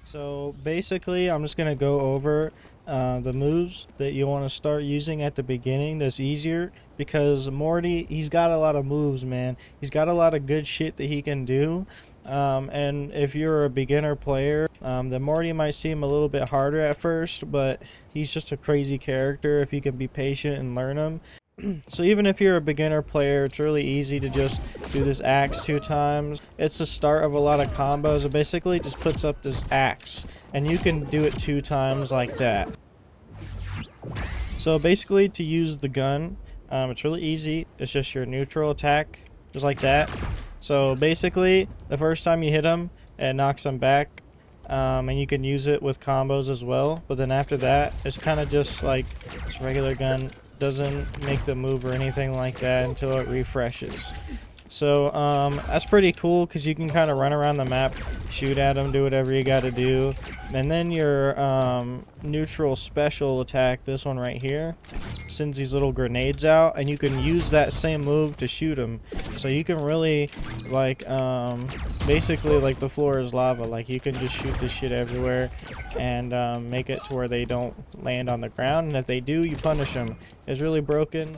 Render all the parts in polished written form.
So basically, I'm just gonna go over the moves that you want to start using at the beginning. That's easier because Morty, he's got a lot of moves, man. He's got a lot of good shit that he can do. And if you're a beginner player, then Morty might seem a little bit harder at first, but he's just a crazy character if you can be patient and learn him. So even if you're a beginner player, it's really easy to just do this axe 2 times. It's the start of a lot of combos. It basically just puts up this axe, and you can do it 2 times like that. So basically, to use the gun, it's really easy. It's just your neutral attack, just like that. So basically, the first time you hit him, it knocks him back. And you can use it with combos as well. But then after that, it's kind of just like this regular gun. Doesn't make the move or anything like that until it refreshes. So that's pretty cool because you can kind of run around the map, shoot at them, do whatever you got to do. And then your neutral special attack, this one right here, sends these little grenades out, and you can use that same move to shoot them. So you can really, like, basically like the floor is lava. Like, you can just shoot this shit everywhere and make it to where they don't land on the ground. And if they do, you punish them. It's really broken.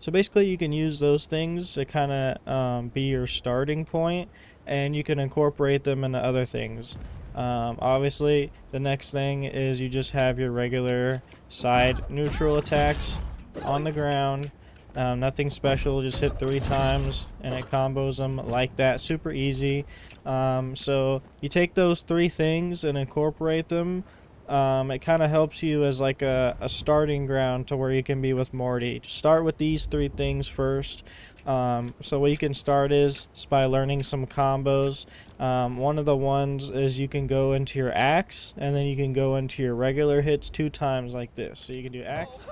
So basically, you can use those things to kind of be your starting point, and you can incorporate them into other things. Obviously, the next thing is you just have your regular side neutral attacks on the ground. Nothing special, just hit 3 times and it combos them like that. Super easy. So you take those 3 things and incorporate them. It kind of helps you as like a starting ground to where you can be with Morty. Just start with these 3 things first. So what you can start is by learning some combos. One of the ones is you can go into your axe, and then you can go into your regular hits 2 times like this. So you can do axe.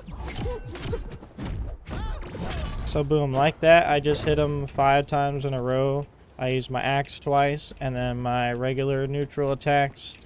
So boom, like that. I just hit him 5 times in a row. I use my axe twice, and then my regular neutral attacks.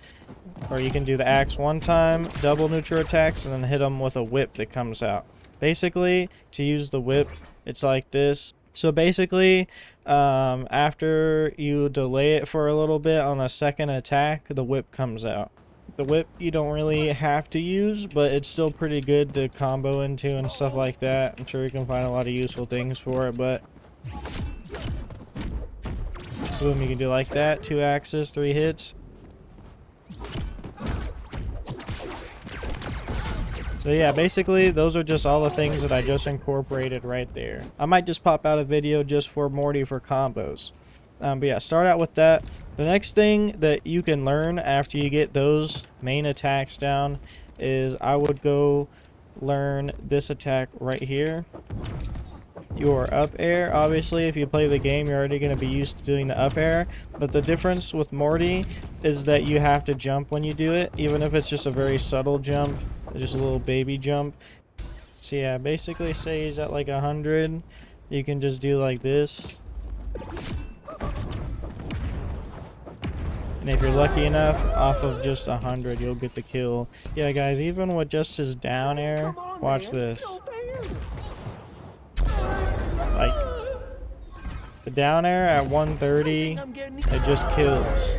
Or you can do the axe 1 time, double neutral attacks, and then hit them with a whip that comes out. Basically, to use the whip, it's like this. So basically, after you delay it for a little bit on the second attack, the whip comes out. The whip you don't really have to use, but it's still pretty good to combo into and stuff like that. I'm sure you can find a lot of useful things for it, but... So boom, you can do like that, 2 axes, 3 hits. So yeah, basically those are just all the things that I just incorporated right there. I might just pop out a video just for Morty for combos. But yeah, start out with that. The next thing that you can learn after you get those main attacks down is I would go learn this attack right here. Your up air. Obviously, if you play the game, you're already going to be used to doing the up air. But the difference with Morty is that you have to jump when you do it, even if it's just a very subtle jump, just a little baby jump. So yeah, basically say he's at like 100, you can just do like this. And if you're lucky enough, off of just 100, you'll get the kill. Yeah, guys, even with just his down air, watch this. Like, the down air at 130, it just kills.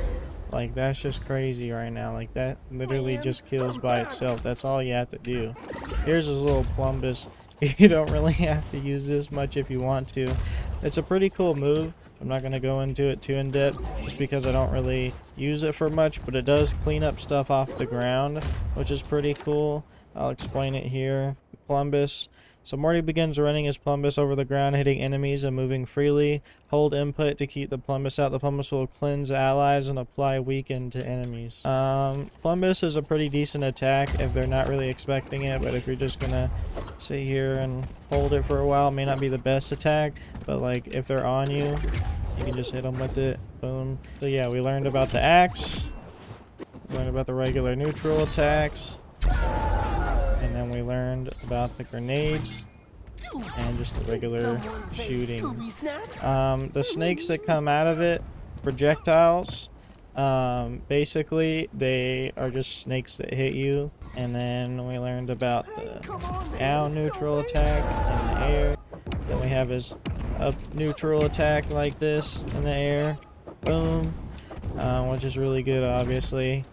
Like, that's just crazy right now. Like, that literally just kills by itself. That's all you have to do. Here's his little Plumbus. You don't really have to use this much if you want to. It's a pretty cool move. I'm not going to go into it too in depth just because I don't really use it for much, but it does clean up stuff off the ground, which is pretty cool. I'll explain it here. Plumbus. So Morty begins running his Plumbus over the ground, hitting enemies and moving freely. Hold input to keep the Plumbus out. The Plumbus will cleanse allies and apply weaken to enemies. Plumbus is a pretty decent attack if they're not really expecting it, but if you're just gonna sit here and hold it for a while, it may not be the best attack, but like if they're on you, you can just hit them with it. Boom. So yeah, we learned about the axe, we learned about the regular neutral attacks. And then we learned about the grenades and just the regular shooting. The snakes that come out of it, projectiles, basically they are just snakes that hit you. And then we learned about the down neutral attack in the air. Then we have his up neutral attack like this in the air. Boom. Which is really good, obviously.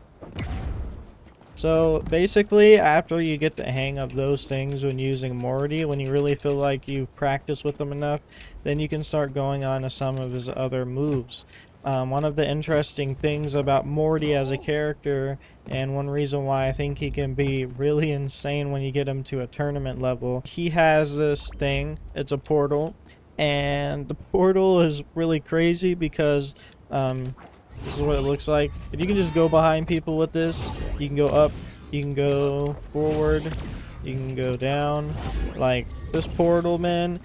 So basically, after you get the hang of those things when using Morty, when you really feel like you've practiced with them enough, then you can start going on to some of his other moves. One of the interesting things about Morty as a character, and one reason why I think he can be really insane when you get him to a tournament level, he has this thing. It's a portal, and the portal is really crazy because this is what it looks like. If you can just go behind people with this, you can go up, you can go forward, you can go down. Like, this portal, man,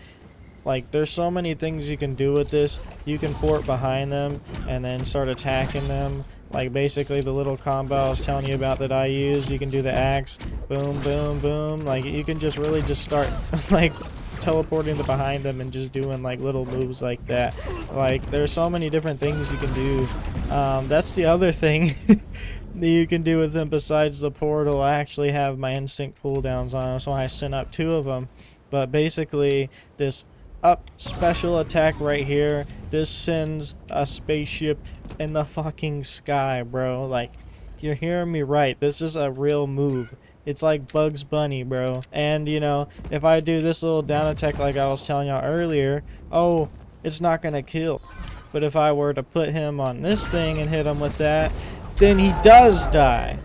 like, there's so many things you can do with this. You can port behind them and then start attacking them. Like, basically the little combo I was telling you about that I use, you can do the axe, boom, boom, boom. Like, you can just really just start, like, teleporting to behind them and just doing like little moves like that. Like, there's so many different things you can do. That's the other thing that you can do with them besides the portal. I actually have my instinct cooldowns on, so I sent up 2 of them. But basically, this up special attack right here, this sends a spaceship in the fucking sky, bro. Like, you're hearing me right, this is a real move. It's like Bugs Bunny, bro. And, you know, if I do this little down attack like I was telling y'all earlier, oh, it's not gonna kill. But if I were to put him on this thing and hit him with that, then he does die.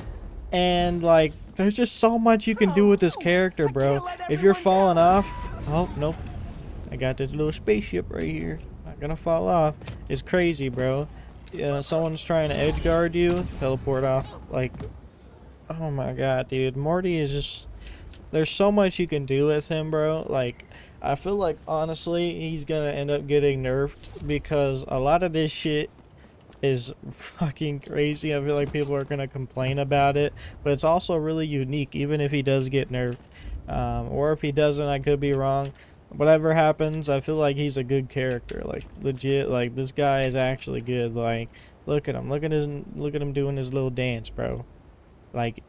And, like, there's just so much you can do with this character, bro. If you're falling off, oh, nope. I got this little spaceship right here. Not gonna fall off. It's crazy, bro. Someone's trying to edge guard you, teleport off, like... Oh my god, dude. Morty is just... There's so much you can do with him, bro. Like, I feel like, honestly, he's gonna end up getting nerfed because a lot of this shit is fucking crazy. I feel like people are gonna complain about it, but it's also really unique, even if he does get nerfed. Or if he doesn't, I could be wrong. Whatever happens, I feel like he's a good character. Like, legit, like, this guy is actually good. Like, look at him. Look at him doing his little dance, bro. Like,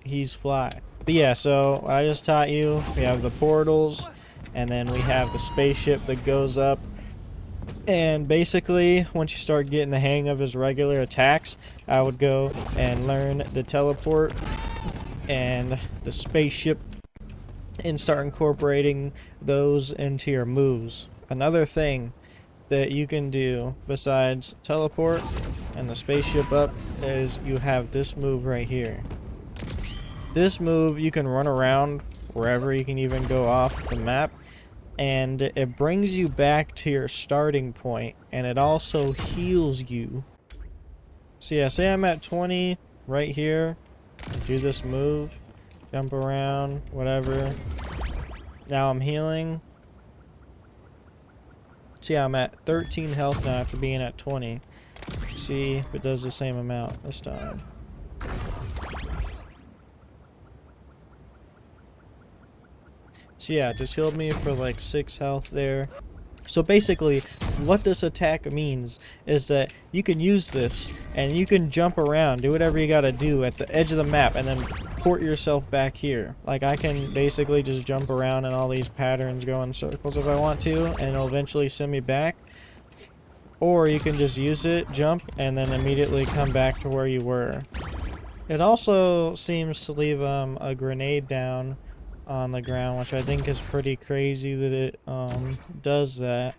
he's fly. But yeah, so I just taught you, we have the portals, and then we have the spaceship that goes up. And basically, once you start getting the hang of his regular attacks, I would go and learn the teleport and the spaceship and start incorporating those into your moves. Another thing that you can do besides teleport and the spaceship up is you have this move right here. This move, you can run around wherever, you can even go off the map, and it brings you back to your starting point, and it also heals you. So yeah, say I'm at 20 right here, do this move, jump around, whatever. Now I'm healing. See, I'm at 13 health now after being at 20. See if it does the same amount this time. So yeah, just healed me for like 6 health there. So basically, what this attack means is that you can use this and you can jump around, do whatever you gotta do at the edge of the map, and then port yourself back here. Like, I can basically just jump around in all these patterns, go in circles if I want to, and it'll eventually send me back. Or you can just use it, jump, and then immediately come back to where you were. It also seems to leave a grenade down on the ground, which I think is pretty crazy that it does that.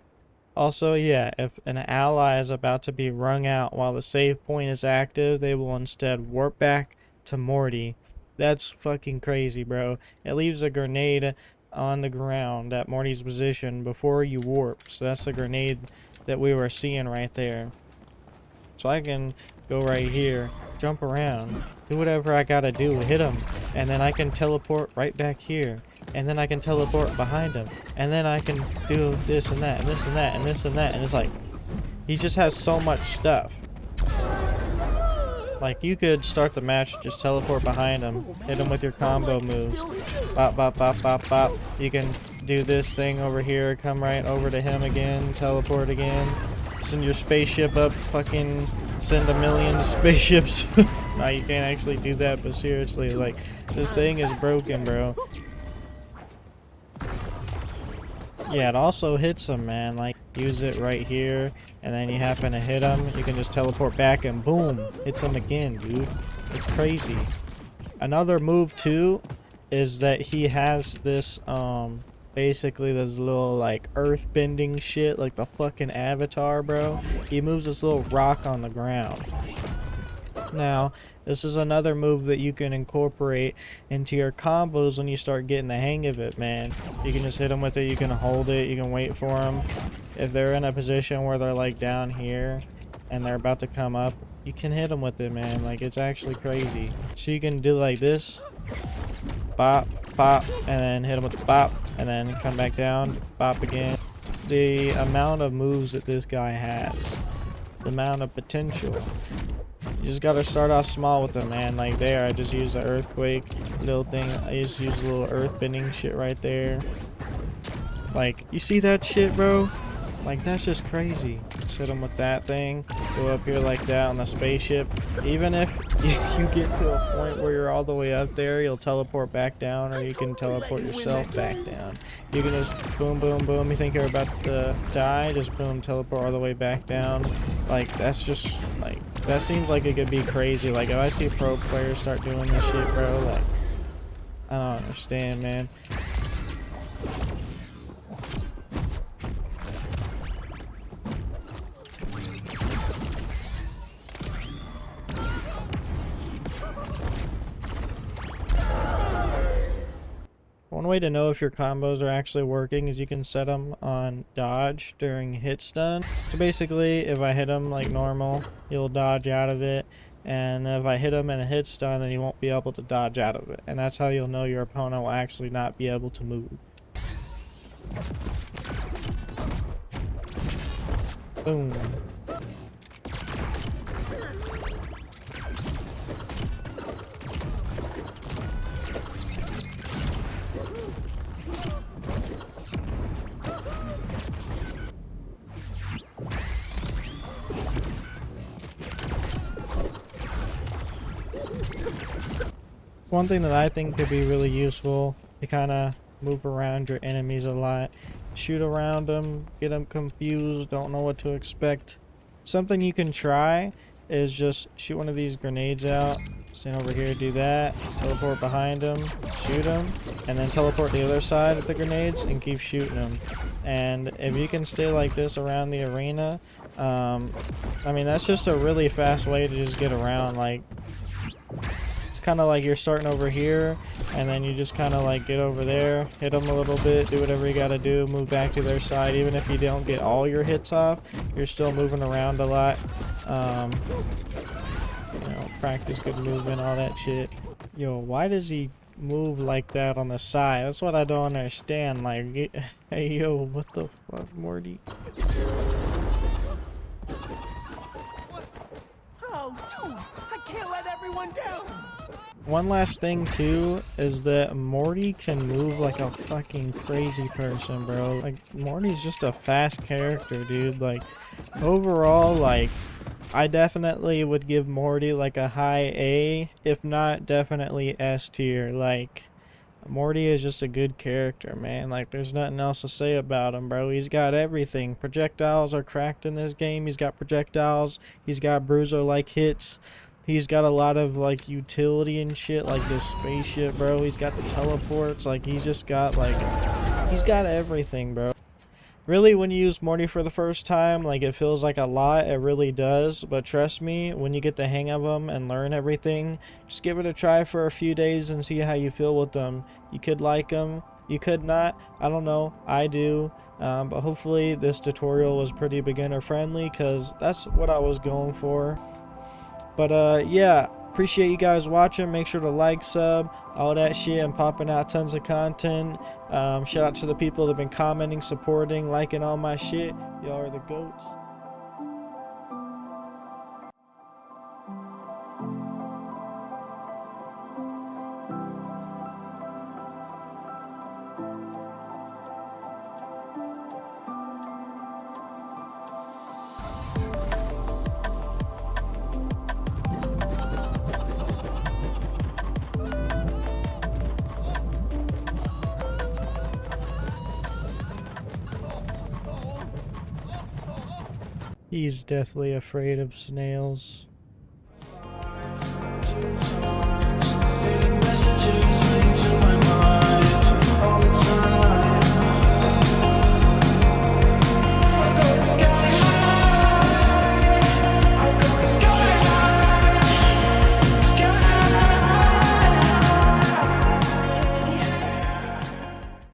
Also, yeah, if an ally is about to be wrung out while the save point is active, they will instead warp back to Morty. That's fucking crazy, bro. It leaves a grenade on the ground at Morty's position before you warp. So that's the grenade that we were seeing right there. So I can go right here, jump around, do whatever I gotta do, hit him, and then I can teleport right back here, and then I can teleport behind him, and then I can do this and that, and this and that, and this and that, and it's like, he just has so much stuff. Like, you could start the match, just teleport behind him, hit him with your combo moves, bop, bop, bop, bop, bop. You can do this thing over here, come right over to him again, teleport again, send your spaceship up, fucking send a million spaceships. Nah, you can't actually do that, but seriously, like, this thing is broken, bro. Yeah, it also hits him, man. Like, use it right here, and then you happen to hit him, you can just teleport back and boom, hits him again, dude. It's crazy. Another move too is that he has this basically this little like earth bending shit like the fucking Avatar, bro. He moves this little rock on the ground. Now, this is another move that you can incorporate into your combos when you start getting the hang of it, man. You can just hit them with it, you can hold it, you can wait for them. If they're in a position where they're like down here and they're about to come up, you can hit them with it, man. Like, it's actually crazy. So you can do like this, bop, pop, and then hit them with the bop, and then come back down, bop again. The amount of moves that this guy has, the amount of potential. You just gotta start off small with them, man. Like there, I just used the earthquake little thing. I just used a little earth bending shit right there. Like, you see that shit, bro? Like, that's just crazy. Just hit them with that thing. Go up here like that on the spaceship. Even if you get to a point where you're all the way up there, you'll teleport back down, or you can teleport yourself back down. You can just boom, boom, boom. You think you're about to die, just boom, teleport all the way back down. Like, that's just, like, that seems like it could be crazy. Like, if I see pro players start doing this shit, bro, like, I don't understand, man. One way to know if your combos are actually working is you can set them on dodge during hit stun. So basically, if I hit him like normal, he'll dodge out of it. And if I hit him in a hit stun, then he won't be able to dodge out of it. And that's how you'll know your opponent will actually not be able to move. Boom. One thing that I think could be really useful to kind of move around your enemies a lot. Shoot around them, get them confused, don't know what to expect. Something you can try is just shoot one of these grenades out, stand over here, do that, teleport behind them, shoot them, and then teleport the other side of the grenades and keep shooting them. And if you can stay like this around the arena, I mean, that's just a really fast way to just get around. Like, kind of like you're starting over here and then you just kind of like get over there, hit them a little bit, do whatever you got to do, move back to their side. Even if you don't get all your hits off, you're still moving around a lot. You know, practice good movement, all that shit. Yo, why does he move like that on the side? That's what I don't understand. Like, hey, yo, what the fuck, Morty? Oh, dude, I can't let everyone down. One last thing too is that Morty can move like a fucking crazy person, bro. Like, Morty's just a fast character, dude. Like, overall, like, I definitely would give Morty like a high A, if not definitely S tier. Like, Morty is just a good character, man. Like, there's nothing else to say about him, bro. He's got everything. Projectiles are cracked in this game. He's got projectiles. He's got bruiser-like hits. He's got a lot of, like, utility and shit, like this spaceship, bro. He's got the teleports. Like, he's just got, like, he's got everything, bro. Really, when you use Morty for the first time, like, it feels like a lot. It really does. But trust me, when you get the hang of them and learn everything, just give it a try for a few days and see how you feel with them. You could like them. You could not. I don't know. I do. But hopefully this tutorial was pretty beginner friendly, because that's what I was going for. But yeah, appreciate you guys watching. Make sure to like, sub, all that shit. I'm popping out tons of content. Shout out to the people that have been commenting, supporting, liking all my shit. Y'all are the goats. He's deathly afraid of snails.